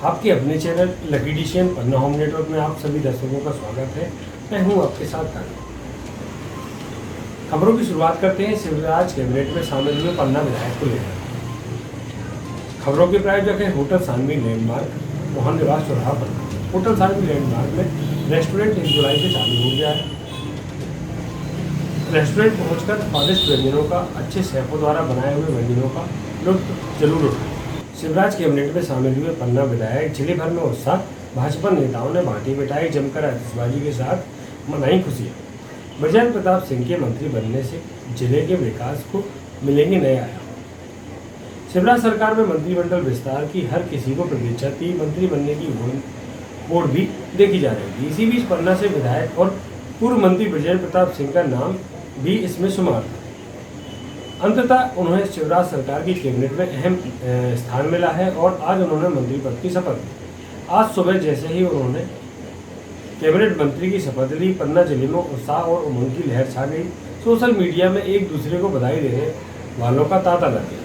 आपके अपने channel lucky डिशन पन्ना home network में आप सभी दर्शकों का स्वागत है। मैं हूं आपके साथ कानू। खबरों की शुरुआत करते हैं शिवराज कैबिनेट में शामिल हुए पन्ना विधायक को लेकर। खबरों के प्रायोजक है होटल सानवी लैंडमार्क, मोहन निवास चौराहा पर। होटल सानवी लैंडमार्क में रेस्टोरेंट 1 जुलाई से चालू हो गया है। रेस्टोरेंट पहुंचकर स्वादिष्ट व्यंजनों का, अच्छे शेफों द्वारा बनाए हुए व्यंजनों का लुत्फ जरूर उठाएं। शिवराज कैबिनेट में शामिल हुए पन्ना विधायक जिले भर में उत्साह। भाजपा नेताओं ने बांटी मिठाई जमकर आतिशबाजी के साथ मनाई खुशियाँ। बृजेंद्र प्रताप सिंह के मंत्री बनने से जिले के विकास को मिलेंगे नए आयाम। शिवराज सरकार में मंत्रिमंडल विस्तार की हर किसी को प्रतीक्षा थी। मंत्री बनने की होड़ भी देखी जा रही थी। इसी बीच पन्ना से विधायक और पूर्व मंत्री बृजेंद्र प्रताप सिंह का नाम भी इसमें शुमार था। अंततः उन्हें शिवराज सरकार की कैबिनेट में अहम स्थान मिला है और आज उन्होंने मंत्री पद की शपथ ली। आज सुबह जैसे ही उन्होंने कैबिनेट मंत्री की शपथ ली, पन्ना जिले में उत्साह और उमंग की लहर छा गई। सोशल मीडिया में एक दूसरे को बधाई देने वालों का तांता लग गया।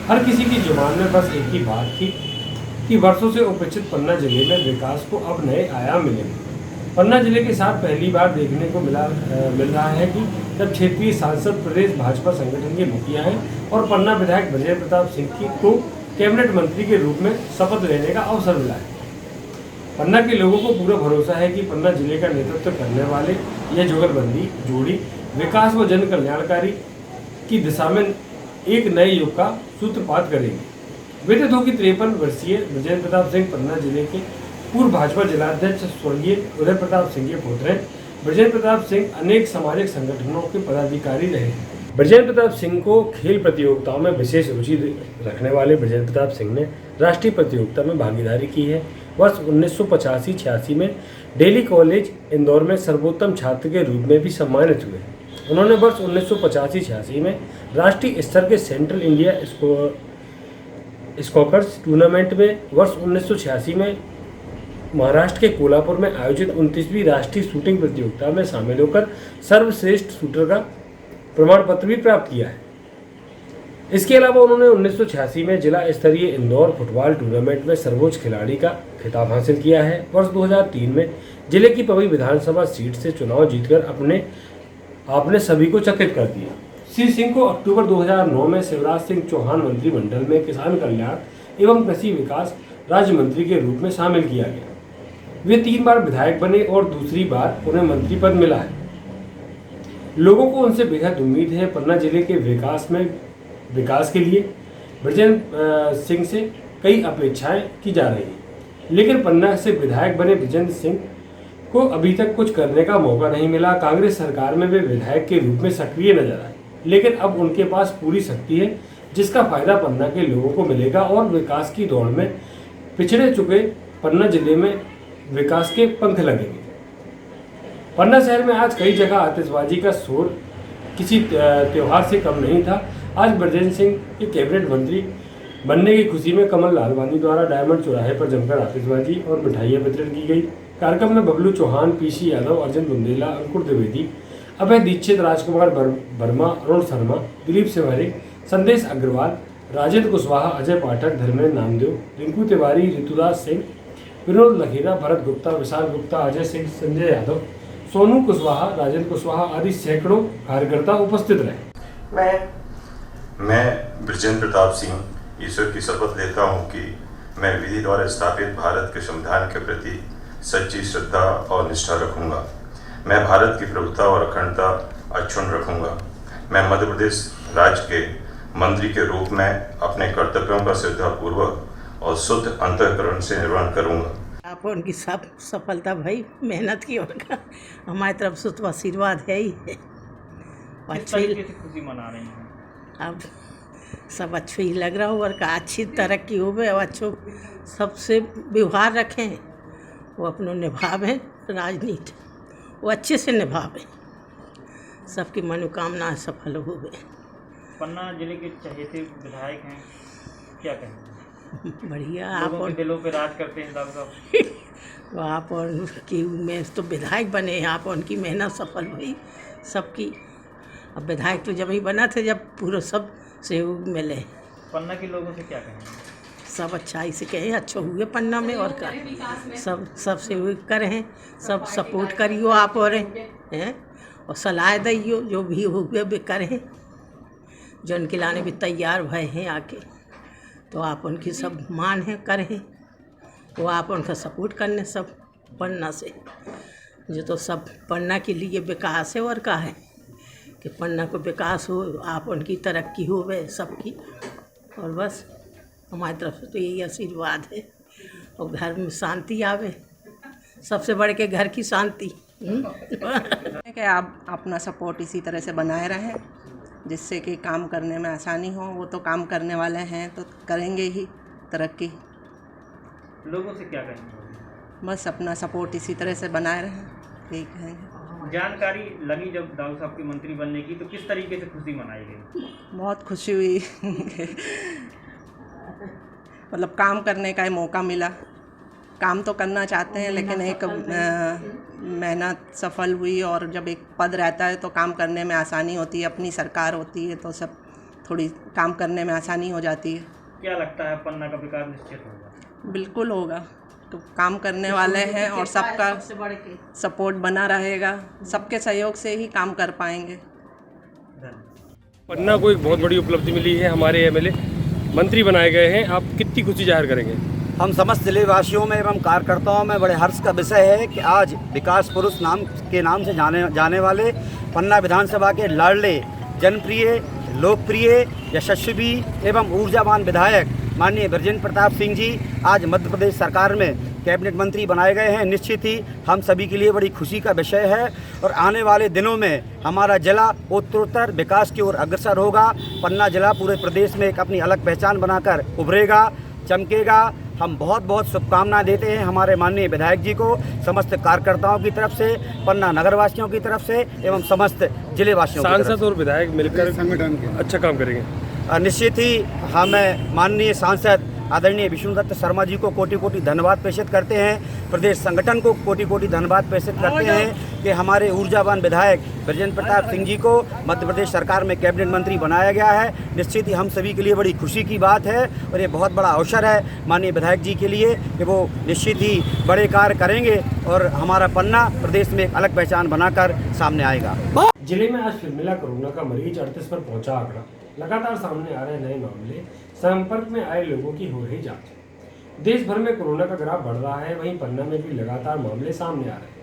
हर किसी की जुबान में बस एक ही बात थी कि वर्षों से उपेक्षित पन्ना जिले में विकास को अब नए आयाम मिलेंगे। पन्ना जिले के साथ पहली बार देखने को मिल रहा है कि जब क्षेत्रीय सांसद प्रदेश भाजपा संगठन के मुखिया हैं और पन्ना विधायक बृजेंद्र प्रताप सिंह को कैबिनेट मंत्री के रूप में शपथ लेने का अवसर मिला है। पन्ना के लोगों को पूरा भरोसा है कि पन्ना जिले का नेतृत्व करने वाले यह जुगलबंदी जोड़ी विकास व जन कल्याणकारी की दिशा में एक नए युग का सूत्रपात करेगी। विदित हो कि 53 वर्षीय बृजेंद्र प्रताप सिंह पन्ना जिले के पूर्व भाजपा जिलाध्यक्ष स्वर्गीय उदय प्रताप सिंह के पुत्र हैं। बृजेंद्र प्रताप सिंह अनेक सामाजिक संगठनों के पदाधिकारी रहे हैं। बृजेंद्र प्रताप सिंह को खेल प्रतियोगिताओं में विशेष रुचि रखने वाले बृजेंद्र प्रताप सिंह ने राष्ट्रीय प्रतियोगिता में भागीदारी की है। वर्ष 1985-86 में दिल्ली कॉलेज इंदौर में सर्वोत्तम छात्र के रूप में भी सम्मानित हुए। उन्होंने वर्ष 1985-86 में राष्ट्रीय स्तर के सेंट्रल इंडिया स्कोकर्स टूर्नामेंट में, वर्ष 1986 में महाराष्ट्र के कोल्हापुर में आयोजित 29वीं राष्ट्रीय शूटिंग प्रतियोगिता में शामिल होकर सर्वश्रेष्ठ शूटर का प्रमाण पत्र भी प्राप्त किया है। इसके अलावा उन्होंने 1986 में जिला स्तरीय इंदौर फुटबॉल टूर्नामेंट में सर्वोच्च खिलाड़ी का खिताब हासिल किया है। वर्ष 2003 में जिले की पवई विधानसभा सीट से चुनाव जीतकर आपने सभी को चकित कर दिया। श्री सिंह को अक्टूबर 2009 में शिवराज सिंह चौहान मंत्रिमंडल में किसान कल्याण एवं कृषि विकास राज्य मंत्री के रूप में शामिल किया गया। वे 3 बार विधायक बने और दूसरी बार उन्हें मंत्री पद मिला है। लोगों को उनसे बेहद उम्मीद है। पन्ना जिले के विकास के लिए बृजेंद्र सिंह से कई अपेक्षाएं की जा रही हैं, लेकिन पन्ना से विधायक बने बृजेंद्र सिंह को अभी तक कुछ करने का मौका नहीं मिला। कांग्रेस सरकार में वे विधायक के रूप में सक्रिय नजर आए, लेकिन अब उनके पास पूरी शक्ति है जिसका फायदा पन्ना के लोगों को मिलेगा और विकास की दौड़ में पिछड़े चुके पन्ना जिले में विकास के पंख लगेंगे। पन्ना शहर में आज कई जगह आतिशबाजी का शोर किसी त्योहार से कम नहीं था। आज बृजेंद्र सिंह के कैबिनेट मंत्री बनने की खुशी में कमल लालवानी द्वारा डायमंड चौराहे पर जमकर आतिशबाजी और मिठाइयां वितरण की गई। कार्यक्रम में बबलू चौहान, पीसी यादव, अर्जुन बुंदेला, अंकुर द्विवेदी, अभय दीक्षित, राजकुमार वर्मा, अरुण शर्मा, दिलीप सिवारी, संदेश अग्रवाल, राजेंद्र कुशवाहा, अजय पाठक, धर्मेंद्र नामदेव, रिंकू तिवारी, ऋतुराज सिंह, विनोद लखेरा, भरत गुप्ता, विशाल गुप्ता, अजय सिंह, संजय यादव, सोनू कुशवाहा, राजेंद्र कुशवाहा आदि सैकड़ों कार्यकर्ता उपस्थित रहे। मैं बृजेंद्र प्रताप सिंह ईश्वर की शपथ लेता हूं कि मैं विधि द्वारा स्थापित भारत के संविधान के प्रति सच्ची श्रद्धा और निष्ठा रखूंगा। मैं भारत की प्रभुता और अखंडता अक्षुण्ण रखूंगा। मैं मध्य प्रदेश राज्य के मंत्री के रूप में अपने कर्तव्यों का श्रद्धापूर्वक और शुद्ध अंतःकरण से निर्वहन करूंगा। आप उनकी सब सफलता भाई मेहनत की होगा, हमारी तरफ से तो आशीर्वाद है ही है। अच्छी खुशी मना रही हैं अब सब अच्छे ही लग रहा हो और का अच्छी तरक्की हो गए और अच्छो सबसे व्यवहार रखें, वो अपनों निभावें राजनीति, वो अच्छे से निभावें, सबकी मनोकामना सफल हो गए। पन्ना जिले के चहेते विधायक हैं, क्या कहें? बढ़िया। लोगों के दिलों पे राज करते हैं साहब। आप उनकी में तो विधायक बने, आप उनकी मेहनत सफल हुई सबकी। अब विधायक तो जब ही बना थे जब पूरा सब सहयोग मिले। पन्ना के लोगों से क्या कहें? सब अच्छाई से कहें, अच्छो हुए पन्ना में और का सबसे हुए करें, सब सपोर्ट करियो आप और हैं और सलाह दियो जो भी हुए भी करें, जो उनके लाने भी तैयार भय हैं आके, तो आप उनकी सब मान है करें, वो आप उनका सपोर्ट करने सब पन्ना से, जो तो सब पन्ना के लिए विकास है और का है कि पन्ना को विकास हो, आप उनकी तरक्की हो वे सबकी, और बस हमारी तरफ से तो यही आशीर्वाद है और घर में शांति आवे, सबसे बढ़ के घर की शांति। कि आप अपना सपोर्ट इसी तरह से बनाए रहें जिससे कि काम करने में आसानी हो। वो तो काम करने वाले हैं तो करेंगे ही तरक्की। लोगों से क्या कहेंगे? बस अपना सपोर्ट इसी तरह से बनाए रहें, ठीक है। जानकारी लगी जब दाऊ साहब की मंत्री बनने की, तो किस तरीके से खुशी मनाई गई? बहुत खुशी हुई मतलब काम करने का ही मौका मिला। काम तो करना चाहते हैं लेकिन एक मेहनत सफल हुई, और जब एक पद रहता है तो काम करने में आसानी होती है, अपनी सरकार होती है तो सब थोड़ी काम करने में आसानी हो जाती है। क्या लगता है पन्ना का विकास निश्चित होगा? बिल्कुल होगा, तो काम करने वाले हैं और सबका सपोर्ट बना रहेगा, सबके सहयोग से ही काम कर पाएंगे। पन्ना को एक बहुत बड़ी उपलब्धि मिली है, हमारे एमएलए मंत्री बनाए गए हैं, आप कितनी खुशी जाहिर करेंगे? हम समस्त जिले वासियों में एवं कार्यकर्ताओं में बड़े हर्ष का विषय है कि आज विकास पुरुष के नाम से जाने वाले पन्ना विधानसभा के लाडले, जनप्रिय, लोकप्रिय, यशस्वी एवं ऊर्जावान विधायक माननीय बृजेंद्र प्रताप सिंह जी आज मध्य प्रदेश सरकार में कैबिनेट मंत्री बनाए गए हैं। निश्चित ही हम सभी के लिए बड़ी खुशी का विषय है और आने वाले दिनों में हमारा जिला उत्तरोत्तर विकास की ओर अग्रसर होगा। पन्ना जिला पूरे प्रदेश में एक अपनी अलग पहचान बनाकर उभरेगा, चमकेगा। हम बहुत बहुत शुभकामनाएं देते हैं हमारे माननीय विधायक जी को, समस्त कार्यकर्ताओं की तरफ से, पन्ना नगरवासियों की तरफ से एवं समस्त जिले वासियों की तरफ से। सांसद और विधायक मिलकर संगठन के अच्छा काम करेंगे। निश्चित ही हमें माननीय सांसद आदरणीय विष्णुदत्त शर्मा जी को कोटि कोटि धन्यवाद प्रेषित करते हैं, प्रदेश संगठन को कोटि कोटि धन्यवाद प्रेषित करते हैं कि हमारे ऊर्जावान विधायक बृजेंद्र प्रताप सिंह जी को मध्य प्रदेश सरकार में कैबिनेट मंत्री बनाया गया है। निश्चित ही हम सभी के लिए बड़ी खुशी की बात है और ये बहुत बड़ा अवसर है माननीय विधायक जी के लिए कि वो निश्चित ही बड़े कार्य करेंगे और हमारा पन्ना प्रदेश में एक अलग पहचान बनाकर सामने आएगा। जिले में आज फिर मिला कोरोना का मरीज 38 पर पहुंचा आंकड़ा। लगातार सामने आ रहे नए मामले, संपर्क में आए लोगों की हो रही जांच। देश भर में कोरोना का ग्राफ बढ़ रहा है, वहीं पन्ना में भी लगातार मामले सामने आ रहे हैं।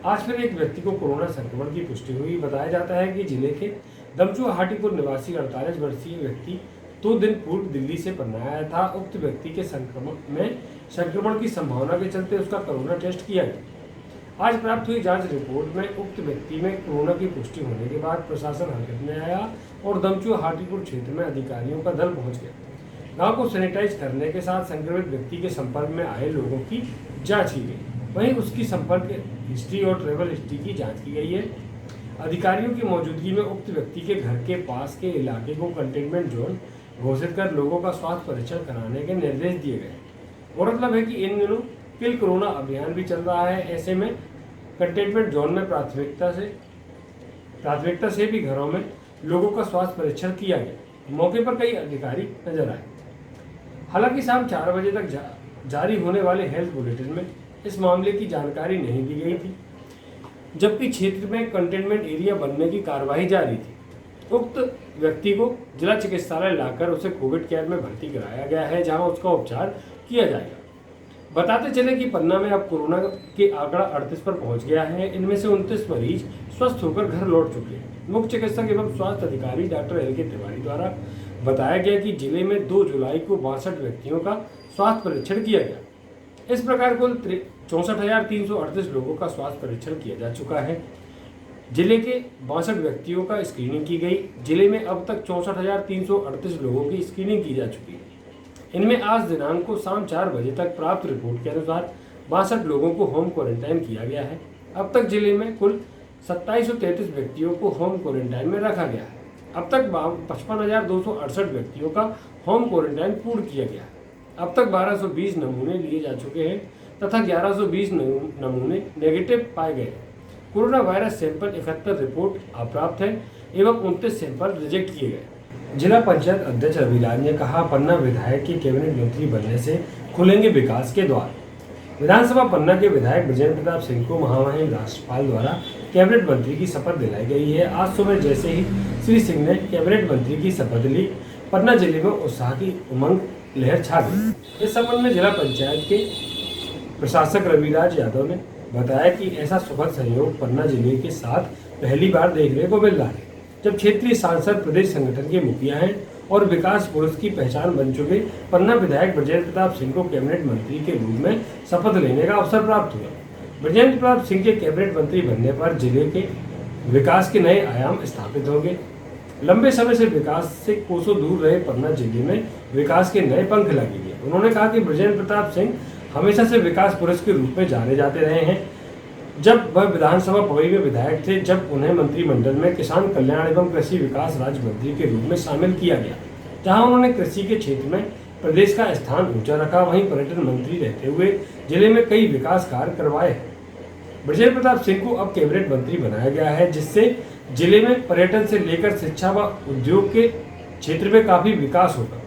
आज फिर एक व्यक्ति को कोरोना संक्रमण की पुष्टि हुई। बताया जाता है कि जिले के दमचुआ हाटीपुर निवासी 48 वर्षीय व्यक्ति 2 दिन पूर्व दिल्ली से पन्ना आया था। उक्त व्यक्ति के संक्रमण की संभावना के चलते उसका कोरोना टेस्ट किया गया। आज प्राप्त हुई जांच रिपोर्ट में उक्त व्यक्ति में कोरोना की पुष्टि होने के बाद प्रशासन हरकत में आया और दमचुआ हाटीपुर क्षेत्र में अधिकारियों का दल पहुंच गया। गांव को सैनिटाइज करने के साथ संक्रमित व्यक्ति के संपर्क में आए लोगों की जांच की गई, वहीं उसकी संपर्क हिस्ट्री और ट्रैवल हिस्ट्री की जांच की गई है। अधिकारियों की मौजूदगी में उक्त व्यक्ति के घर के पास के इलाके को कंटेनमेंट जोन घोषित कर लोगों का स्वास्थ्य परीक्षण कराने के निर्देश दिए गए। गौरतलब है कि इन दिनों किल कोरोना अभियान भी चल रहा है। ऐसे में कंटेनमेंट जोन में प्राथमिकता से भी घरों में लोगों का स्वास्थ्य परीक्षण किया गया। मौके पर कई अधिकारी नजर आए। हालांकि शाम 4 बजे तक जारी होने वाले हेल्थ बुलेटिन में इस मामले की जानकारी नहीं दी गई थी, जबकि क्षेत्र में कंटेनमेंट एरिया बनने की कार्रवाई जारी थी। उक्त व्यक्ति को जिला चिकित्सालय लाकर उसे कोविड केयर में भर्ती कराया गया है, जहां उसका उपचार किया जाएगा। बताते चले कि पन्ना में अब कोरोना के आंकड़ा 38 पर पहुंच गया है। इनमें से 29 मरीज स्वस्थ होकर घर लौट चुके हैं। मुख्य चिकित्सक एवं स्वास्थ्य अधिकारी डॉक्टर LK तिवारी द्वारा बताया गया कि जिले में 2 जुलाई को 62 व्यक्तियों का स्वास्थ्य परीक्षण किया गया। इस प्रकार कुल 64,338 लोगों का स्वास्थ्य परीक्षण किया जा चुका है। जिले के 62 व्यक्तियों का स्क्रीनिंग की गई। जिले में अब तक 64,338 लोगों की स्क्रीनिंग की जा चुकी है। इनमें आज दिनांक को शाम 4 बजे तक प्राप्त रिपोर्ट के अनुसार 62 लोगों को होम क्वारंटाइन किया गया है। अब तक जिले में कुल 2733 व्यक्तियों को होम क्वारंटाइन में रखा गया है। अब तक 55,268 व्यक्तियों का होम क्वारंटाइन पूर्ण किया गया है। अब तक 1220 नमूने लिए जा चुके हैं तथा 1120 नमूने नेगेटिव पाए गए। कोरोना वायरस सैंपल 71 रिपोर्ट अप्राप्त है एवं 29 सैंपल रिजेक्ट किए गए। जिला पंचायत अध्यक्ष रविराज ने कहा, पन्ना विधायक के कैबिनेट मंत्री बनने से खुलेंगे विकास के द्वार। विधानसभा पन्ना के विधायक बृजेंद्र प्रताप सिंह को महामहिम राज्यपाल द्वारा कैबिनेट मंत्री की शपथ दिलाई गई है। आज सुबह जैसे ही श्री सिंह ने कैबिनेट मंत्री की शपथ ली, पन्ना जिले में उत्साह की उमंग लहर छा गई। इस संबंध में जिला पंचायत के प्रशासक रविराज यादव ने बताया कि ऐसा सुखद सहयोग पन्ना जिले के साथ पहली बार देखने को मिल रहा है, जब क्षेत्रीय सांसद प्रदेश संगठन के मुखिया हैं और विकास पुरुष की पहचान बन चुके पन्ना विधायक बृजेंद्र प्रताप सिंह को कैबिनेट मंत्री के रूप में शपथ लेने का अवसर प्राप्त हुआ। बृजेंद्र प्रताप सिंह के कैबिनेट मंत्री बनने पर जिले के विकास के नए आयाम स्थापित होंगे। लंबे समय से विकास से कोसों दूर रहे पन्ना जिले में विकास के नए पंख लगेंगे। उन्होंने कहा कि बृजेंद्र प्रताप सिंह हमेशा से विकास पुरुष के रूप में जाने जाते रहे हैं। जब वह विधानसभा पवई में विधायक थे, जब उन्हें मंत्रिमंडल में किसान कल्याण एवं कृषि विकास राज्य मंत्री के रूप में शामिल किया गया, जहां उन्होंने कृषि के क्षेत्र में प्रदेश का स्थान ऊंचा रखा, वहीं पर्यटन मंत्री रहते हुए जिले में कई विकास कार्य करवाए। बृजेंद्र प्रताप सिंह को अब कैबिनेट मंत्री बनाया गया है, जिससे जिले में पर्यटन से लेकर शिक्षा व उद्योग के क्षेत्र में काफी विकास होगा,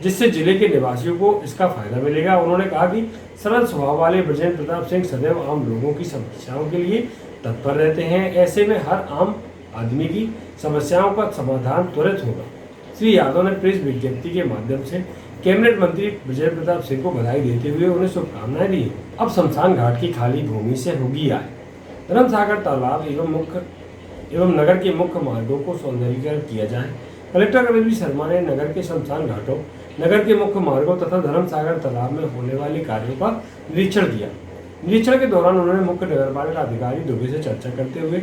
जिससे जिले के निवासियों को इसका फायदा मिलेगा। उन्होंने कहा कि सरल स्वभाव वाले बृजेंद्र प्रताप सिंह सदैव आम लोगों की समस्याओं के लिए तत्पर रहते हैं। ऐसे में हर आम आदमी की समस्याओं का समाधान त्वरित होगा। श्री यादव ने प्रेस विज्ञप्ति के माध्यम से कैबिनेट मंत्री बृजेंद्र प्रताप सिंह को बधाई देते हुए उन्हें शुभकामनाएं दी। अब शमशान घाट की खाली भूमि से होगी आय। धर्मसागर तालाब एवं नगर के मुख्य मार्गों को सौंदर्यीकरण किया जाए। कलेक्टर रवि शर्मा ने नगर के शमशान घाटों, नगर के मुख्य मार्गों तथा धर्मसागर तालाब में होने वाले कार्यों का निरीक्षण किया। निरीक्षण के दौरान उन्होंने मुख्य नगरपालिका अधिकारी दुबे से चर्चा करते हुए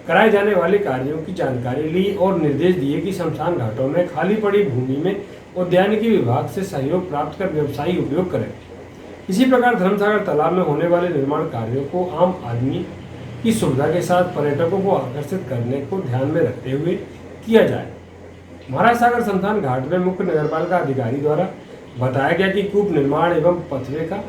कराए जाने वाले कार्यों की जानकारी ली और निर्देश दिए कि शमशान घाटों में खाली पड़ी भूमि में उद्यानिकी विभाग से सहयोग प्राप्त कर व्यवसायी उपयोग करें। इसी प्रकार धर्मसागर तालाब में होने वाले निर्माण कार्यों को आम आदमी की सुविधा के साथ पर्यटकों को आकर्षित करने को ध्यान में रखते हुए किया जाए। महाराज सागर शमशान घाट में मुख्य नगरपालिका अधिकारी द्वारा बताया गया कि कूप निर्माण एवं पथवे का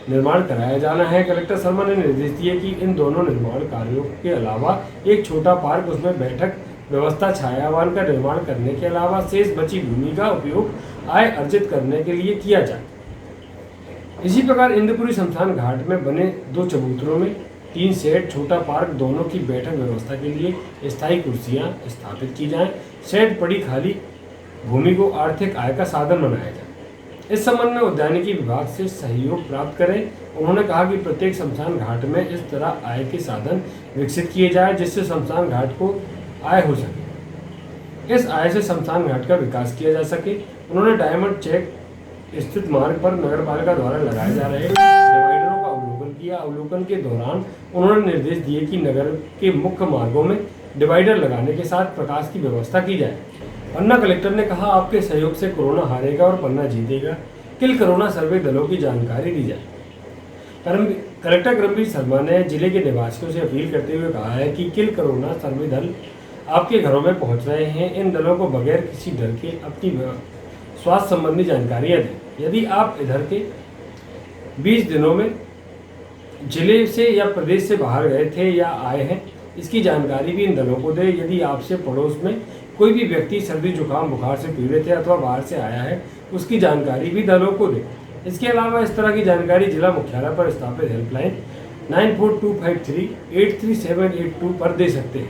निर्माण कराया जाना है। कलेक्टर शर्मा ने निर्देश दिए कि इन दोनों निर्माण कार्यों के अलावा एक छोटा पार्क, उसमें बैठक व्यवस्था, छायावान का निर्माण करने के अलावा शेष बची भूमि का उपयोग आय अर्जित करने के लिए किया जाए। इसी प्रकार इंद्रपुरी शमशान घाट में बने 2 चबूतरों में 3 शेड, छोटा पार्क, दोनों की बैठक व्यवस्था के लिए स्थायी कुर्सियां स्थापित की जाएं। शेड पड़ी खाली भूमि को आर्थिक आय का साधन बनाया जाए। इस संबंध में उद्यानिकी विभाग से सहयोग प्राप्त करें। उन्होंने कहा कि प्रत्येक शमशान घाट में इस तरह आय के साधन विकसित किए जाए, जिससे शमशान घाट को आय हो सके। इस आय से शमशान घाट का विकास किया जा सके। उन्होंने डायमंड चेक स्थित मार्ग पर नगरपालिका द्वारा लगाए जा रहे डिवाइडरों का अवलोकन किया। अवलोकन के दौरान उन्होंने निर्देश दिए कि नगर के मुख्य मार्गों में डिवाइडर लगाने के साथ प्रकाश की व्यवस्था की जाए। पन्ना कलेक्टर ने कहा, आपके सहयोग से कोरोना हारेगा और पन्ना जीतेगा। किल कोरोना सर्वे दलों की जानकारी दी जाए। कलेक्टर कर्मवीर शर्मा ने जिले के निवासियों से अपील करते हुए कहा है कि किल कोरोना सर्वे दल आपके घरों में पहुंच रहे हैं। इन दलों को बगैर किसी डर के अपनी स्वास्थ्य संबंधी जानकारियां दें। यदि आप इधर के 20 दिनों में जिले से या प्रदेश से बाहर गए थे या आए हैं, इसकी जानकारी भी इन दलों को दें। यदि आपसे पड़ोस में कोई भी व्यक्ति सर्दी जुकाम बुखार से पीड़ित है अथवा बाहर से आया है, उसकी जानकारी भी दलों को दें। इसके अलावा इस तरह की जानकारी जिला मुख्यालय पर स्थापित हेल्पलाइन 9425383782 पर दे सकते हैं।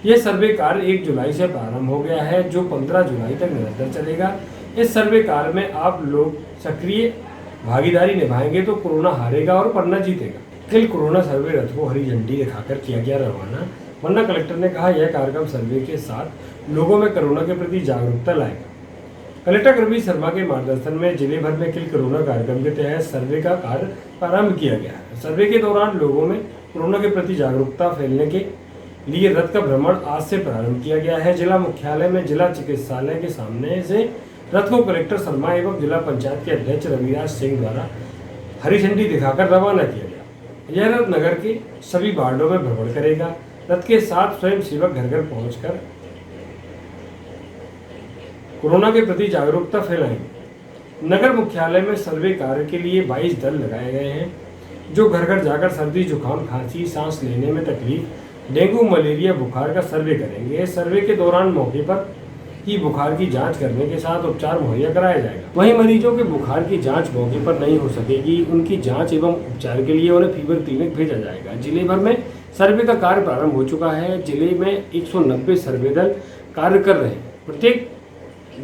यह सर्वे कार्य 1 जुलाई से प्रारंभ हो गया है, जो 15 जुलाई तक निरंतर चलेगा। इस सर्वे कार्य में आप लोग सक्रिय भागीदारी निभाएंगे तो कोरोना हारेगा और पन्ना जीतेगा। किल कोरोना सर्वे रथ को हरी झंडी दिखाकर किया गया रवाना। पन्ना कलेक्टर ने कहा, यह कार्यक्रम सर्वे के साथ लोगों में कोरोना के प्रति जागरूकता लाएगा। कलेक्टर कर्मवीर शर्मा के मार्गदर्शन में जिले भर में किल कोरोना कार्यक्रम के तहत सर्वे का कार्य प्रारंभ किया गया है। सर्वे के दौरान लोगों में कोरोना के प्रति जागरूकता फैलने के लिए रथ का भ्रमण आज से प्रारंभ किया गया है। जिला मुख्यालय में जिला चिकित्सालय के सामने से रथ को कलेक्टर शर्मा एवं जिला पंचायत के अध्यक्ष रविराज सिंह द्वारा हरी झंडी दिखाकर रवाना किया गया। यह रथ नगर के सभी वार्डों में भ्रमण करेगा। रथ के साथ स्वयं सेवक घर घर पहुंचकर कोरोना के प्रति जागरूकता फैलाएंगे। नगर मुख्यालय में सर्वे कार्य के लिए 22 दल लगाए गए हैं, जो घर घर जाकर सर्दी जुकाम, खांसी, सांस लेने में तकलीफ, डेंगू, मलेरिया, बुखार का सर्वे करेंगे। सर्वे के दौरान मौके पर ही बुखार की जांच करने के साथ उपचार मुहैया कराया जाएगा। वहीं मरीजों के बुखार की जांच मौके पर नहीं हो सकेगी, उनकी जांच एवं उपचार के लिए उन्हें फीवर क्लिनिक भेजा जाएगा। जिले भर में सर्वे का कार्य प्रारंभ हो चुका है। जिले में 190 सर्वे दल कार्य कर रहे हैं। प्रत्येक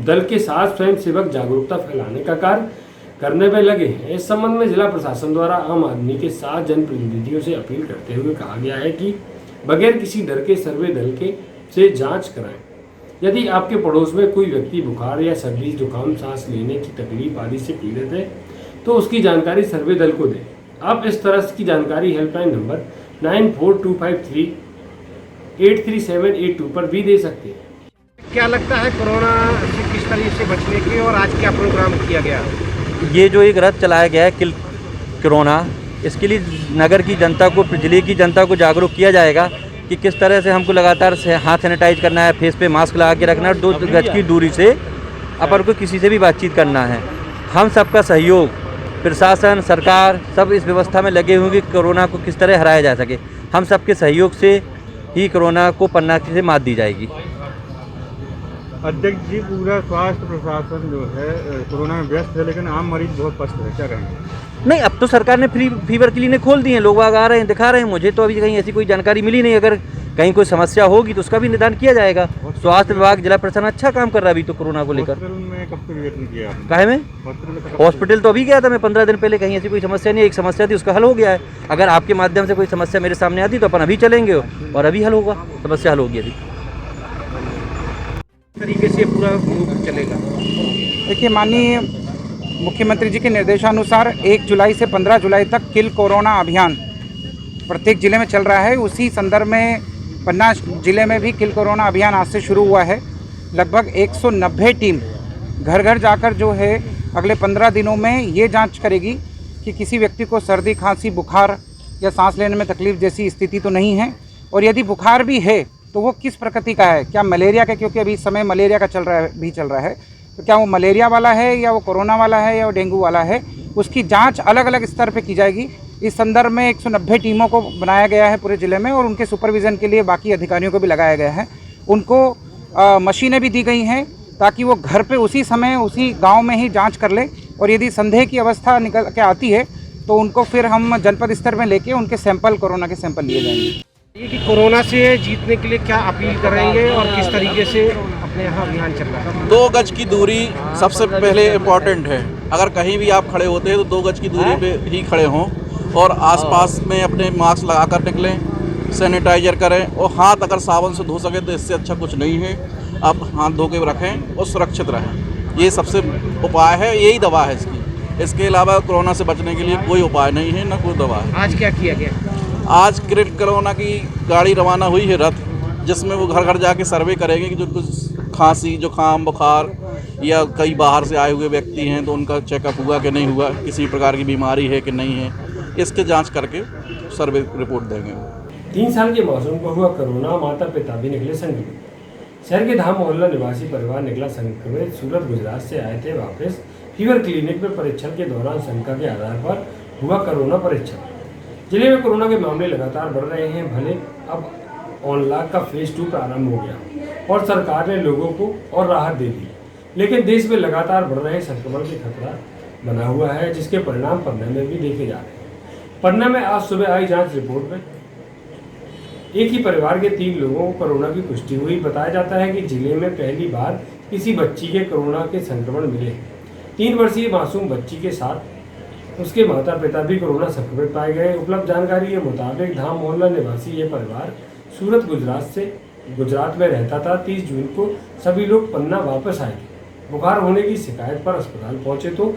दल के साथ स्वयंसेवक जागरूकता फैलाने का कार्य करने में लगे हैं। इस संबंध में जिला प्रशासन द्वारा आम आदमी के साथ जनप्रतिनिधियों से अपील करते हुए कहा गया है कि बगैर किसी डर के सर्वे दल के से जांच कराएं। यदि आपके पड़ोस में कोई व्यक्ति बुखार या सर्दी जुकाम सांस लेने की तकलीफ आदि से पीड़ित है तो उसकी जानकारी सर्वे दल को दें। आप इस तरह की जानकारी हेल्पलाइन नंबर 9425383782 पर भी दे सकते हैं। क्या लगता है कोरोना से किस तरीके से बचने की, और आज क्या प्रोग्राम किया गया? ये जो एक रथ चलाया गया है किल कोरोना, इसके लिए नगर की जनता को, जिले की जनता को जागरूक किया जाएगा कि किस तरह से हमको लगातार हाथ सैनिटाइज करना है, फेस पे मास्क लगा के रखना है, 2 गज की दूरी से अपन को किसी से भी बातचीत करना है। हम सबका सहयोग, प्रशासन, सरकार सब इस व्यवस्था में लगे हुए कि कोरोना को किस तरह हराया जा सके। हम सबके सहयोग से ही कोरोना को पन्ना से मात दी जाएगी। अध्यक्ष जी, पूरा स्वास्थ्य प्रशासन जो है कोरोना में व्यस्त है, लेकिन आम मरीज बहुत पस्त है, क्या कहेंगे? नहीं, अब तो सरकार ने फ्री फीवर क्लिनिक खोल दी है, लोग आ रहे हैं, दिखा रहे हैं। मुझे तो अभी कहीं ऐसी कोई जानकारी मिली नहीं। अगर कहीं कोई समस्या होगी तो उसका भी निदान किया जाएगा। स्वास्थ्य विभाग, जिला प्रशासन अच्छा काम कर रहा है अभी तो कोरोना को लेकर। हॉस्पिटल में कब तक विजिट किया आपने? काहे में? हॉस्पिटल तो अभी गया था मैं 15 दिन पहले। कहीं ऐसी कोई समस्या नहीं, एक समस्या थी उसका हल हो गया है। अगर आपके माध्यम से कोई समस्या मेरे सामने आती तो अपन अभी चलेंगे और अभी हल होगा, समस्या हल होगी अभी। तरीके से पूरा ग्रुप चलेगा? देखिए, माननीय मुख्यमंत्री जी के निर्देशानुसार 1 जुलाई से 15 जुलाई तक किल कोरोना अभियान प्रत्येक जिले में चल रहा है। उसी संदर्भ में पन्ना जिले में भी किल कोरोना अभियान आज से शुरू हुआ है। लगभग 190 टीम घर घर जाकर जो है अगले 15 दिनों में ये जांच करेगी कि किसी व्यक्ति को सर्दी, खांसी, बुखार या सांस लेने में तकलीफ जैसी स्थिति तो नहीं है, और यदि बुखार भी है तो वो किस प्रकृति का है, क्या मलेरिया का, क्योंकि अभी इस समय मलेरिया का चल रहा है, तो क्या वो मलेरिया वाला है या वो कोरोना वाला है या वो डेंगू वाला है, उसकी जांच अलग अलग स्तर पे की जाएगी। इस संदर्भ में 190 टीमों को बनाया गया है पूरे ज़िले में, और उनके सुपरविज़न के लिए बाकी अधिकारियों को भी लगाया गया है। उनको मशीनें भी दी गई हैं ताकि वो घर पे उसी समय उसी गांव में ही जांच कर ले, और यदि संदेह की अवस्था निकल के आती है तो उनको फिर हम जनपद स्तर में लेके उनके सैंपल, कोरोना के सैंपल लिए जाएंगे। ये कि कोरोना से जीतने के लिए क्या अपील करेंगे और किस तरीके से अपने यहाँ अभियान चल रहा है? 2 गज की दूरी सबसे पहले इम्पॉर्टेंट है। अगर कहीं भी आप खड़े होते हैं तो 2 गज की दूरी पे ही खड़े हों, और आसपास में अपने मास्क लगा कर निकलें, सैनिटाइजर करें, और हाथ अगर साबुन से धो सके तो इससे अच्छा कुछ नहीं है। आप हाथ धो के रखें और सुरक्षित रहें, ये सबसे उपाय है, यही दवा है इसकी। इसके अलावा कोरोना से बचने के लिए कोई उपाय नहीं है, ना कोई दवा है। आज क्या किया गया? आज किल कोरोना की गाड़ी रवाना हुई है, रथ, जिसमें वो घर घर जाके सर्वे करेंगे कि जो कुछ खांसी, जुकाम, बुखार या कई बाहर से आए हुए व्यक्ति हैं तो उनका चेकअप हुआ कि नहीं हुआ, किसी प्रकार की बीमारी है कि नहीं है, इसके जांच करके सर्वे रिपोर्ट देंगे। 3 साल के मासूम को हुआ कोरोना, माता पिता भी निकले संक्रमित। शहर के धाम मोहल्ला निवासी परिवार निकला संक्रमित। सूरत, गुजरात से आए थे वापस। फीवर क्लिनिक में परीक्षण के दौरान शंका के आधार पर हुआ कोरोना परीक्षण। जिले में कोरोना के मामले लगातार बढ़ रहे हैं। भले अब अनलॉक का फेज 2 प्रारंभ हो गया और सरकार ने लोगों को और राहत दे दी, लेकिन देश में लगातार बढ़ रहे संक्रमण के खतरा बना हुआ है, जिसके परिणाम पन्ना में भी देखे जा रहे हैं। पन्ना में आज सुबह आई जांच रिपोर्ट में एक ही परिवार के 3 लोगों को कोरोना की पुष्टि हुई। बताया जाता है कि जिले में पहली बार किसी बच्ची के कोरोना के संक्रमण मिले। 3 वर्षीय मासूम बच्ची के साथ उसके माता पिता भी कोरोना संक्रमित पाए गए। उपलब्ध जानकारी के मुताबिक धाम मोहल्ला निवासी ये परिवार सूरत, गुजरात में रहता था। 30 जून को सभी लोग पन्ना वापस आए थे। बुखार होने की शिकायत पर अस्पताल पहुंचे तो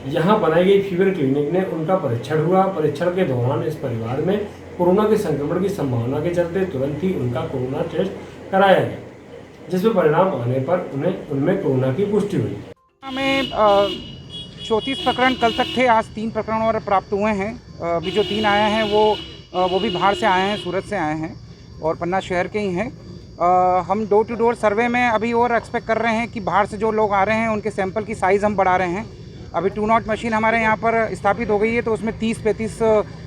यहाँ बनाई गई फीवर क्लिनिक ने उनका परीक्षण हुआ। परीक्षण के दौरान इस परिवार में कोरोना के संक्रमण की संभावना के चलते तुरंत ही उनका कोरोना टेस्ट कराया गया, जिसमें परिणाम आने पर उनमें कोरोना की पुष्टि हुई। हमें 34 प्रकरण कल तक थे, आज 3 प्रकरण और प्राप्त हुए हैं। अभी जो 3 आए हैं वो भी बाहर से आए हैं, सूरत से आए हैं और पन्ना शहर के ही हैं। हम डोर टू डोर सर्वे में अभी और एक्सपेक्ट कर रहे हैं कि बाहर से जो लोग आ रहे हैं उनके सैंपल की साइज़ हम बढ़ा रहे हैं। अभी 2 नॉट मशीन हमारे यहाँ पर स्थापित हो गई है, तो उसमें 30-35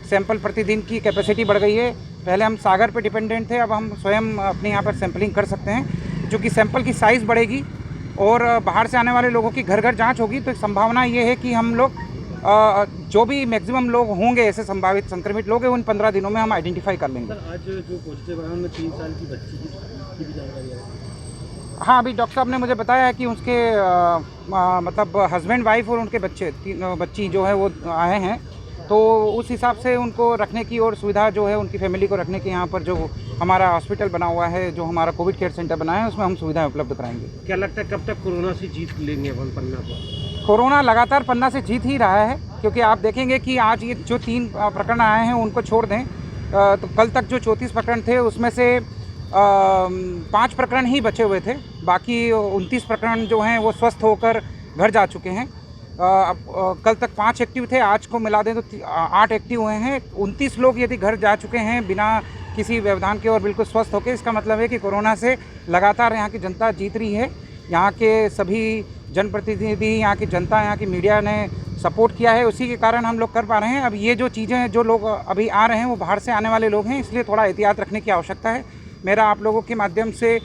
सैंपल प्रतिदिन की कैपेसिटी बढ़ गई है। पहले हम सागर पे डिपेंडेंट थे, अब हम स्वयं अपने यहाँ पर सैंपलिंग कर सकते हैं। जो कि सैंपल की साइज़ बढ़ेगी और बाहर से आने वाले लोगों की घर घर जांच होगी, तो संभावना ये है कि हम लोग जो भी मैक्सिमम लोग होंगे ऐसे संभावित संक्रमित लोग हैं उन 15 दिनों में हम आइडेंटिफाई कर लेंगे। सर आज जो पॉजिटिव आया उनमें 3 साल की बच्ची की भी जानकारी है। हाँ, अभी डॉक्टर साहब ने मुझे बताया है कि उसके मतलब हस्बैंड वाइफ और उनके बच्चे बच्ची जो है वो आए हैं, तो उस हिसाब से उनको रखने की और सुविधा जो है उनकी फैमिली को रखने की यहाँ पर जो हमारा हॉस्पिटल बना हुआ है, जो हमारा कोविड केयर सेंटर बना है, उसमें हम सुविधाएं उपलब्ध कराएंगे। क्या लगता है कब तक कोरोना से जीत लेंगे अपन पन्ना पर? कोरोना लगातार पन्ना से जीत ही रहा है, क्योंकि आप देखेंगे कि आज ये जो 3 प्रकरण आए हैं उनको छोड़ दें तो कल तक जो 34 प्रकरण थे उसमें से 5 प्रकरण ही बचे हुए थे, बाकी 29 प्रकरण जो हैं वो स्वस्थ होकर घर जा चुके हैं। कल तक 5 एक्टिव थे, आज को मिला दें तो 8 एक्टिव हुए हैं। 29 लोग यदि घर जा चुके हैं बिना किसी व्यवधान के और बिल्कुल स्वस्थ होकर, इसका मतलब है कि कोरोना से लगातार यहाँ की जनता जीत रही है। यहाँ के सभी जनप्रतिनिधि, यहाँ की जनता, यहाँ की मीडिया ने सपोर्ट किया है, उसी के कारण हम लोग कर पा रहे हैं। अब ये जो चीज़ें हैं, जो लोग अभी आ रहे हैं वो बाहर से आने वाले लोग हैं, इसलिए थोड़ा एहतियात रखने की आवश्यकता है। मेरा आप लोगों के माध्यम से